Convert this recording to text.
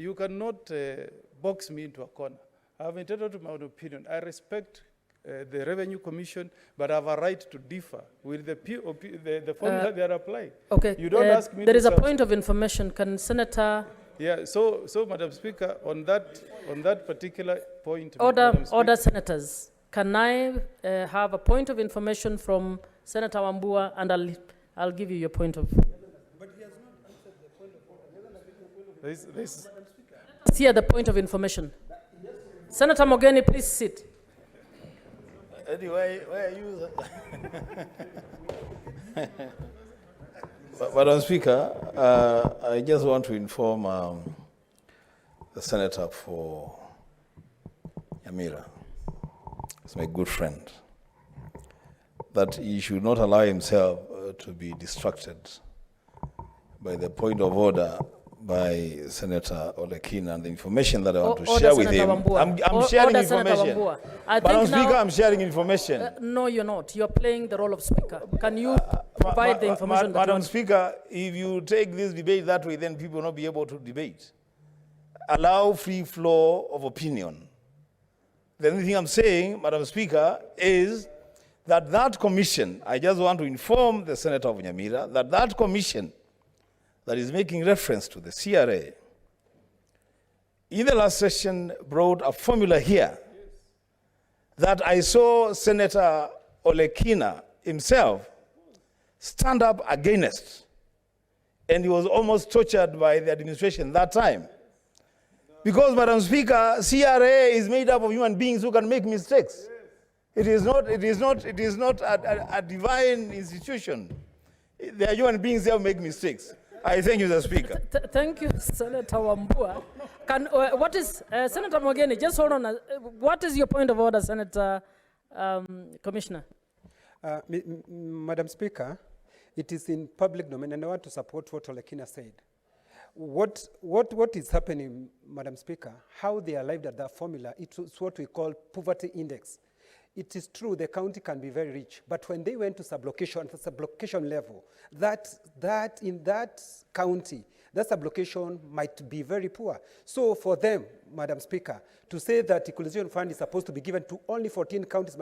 you cannot box me into a corner. I have entitled to my own opinion. I respect the Revenue Commission, but I have a right to differ with the formula they are applying. Okay. You don't ask me. There is a point of information. Can Senator? Yeah. So, Madam Speaker, on that particular point. Order, senators. Can I have a point of information from Senator Wambua, and I'll give you your point of. But he has not answered the point of order. Let's hear the point of information. Senator Omogeni, please sit. Anyway, where are you? Madam Speaker, I just want to inform the Senator for Nyamira, he's my good friend, that he should not allow himself to be distracted by the point of order by Senator Olekina and the information that I want to share with him. I'm sharing information. Madam Speaker, I'm sharing information. No, you're not. You're playing the role of Speaker. Can you provide the information? Madam Speaker, if you take this debate that way, then people will not be able to debate. Allow free flow of opinion. The only thing I'm saying, Madam Speaker, is that commission, I just want to inform the Senator of Nyamira, that commission that is making reference to the CRA, in the last session brought a formula here that I saw Senator Olekina himself stand up against, and he was almost tortured by the administration that time. Because, Madam Speaker, CRA is made up of human beings who can make mistakes. It is not a divine institution. They are human beings that make mistakes. I thank you, Mr. Speaker. Thank you, Senator Wambua. What is, Senator Omogeni, just hold on. What is your point of order, Senator Commissioner? Madam Speaker, it is in public domain, and I want to support what Olekina said. What is happening, Madam Speaker, how they arrived at that formula, it's what we call poverty index. It is true the county can be very rich, but when they went to sublocation level, that in that county, that sublocation might be very poor. So for them, Madam Speaker, to say that equalization fund is supposed to be given to only 14 counties,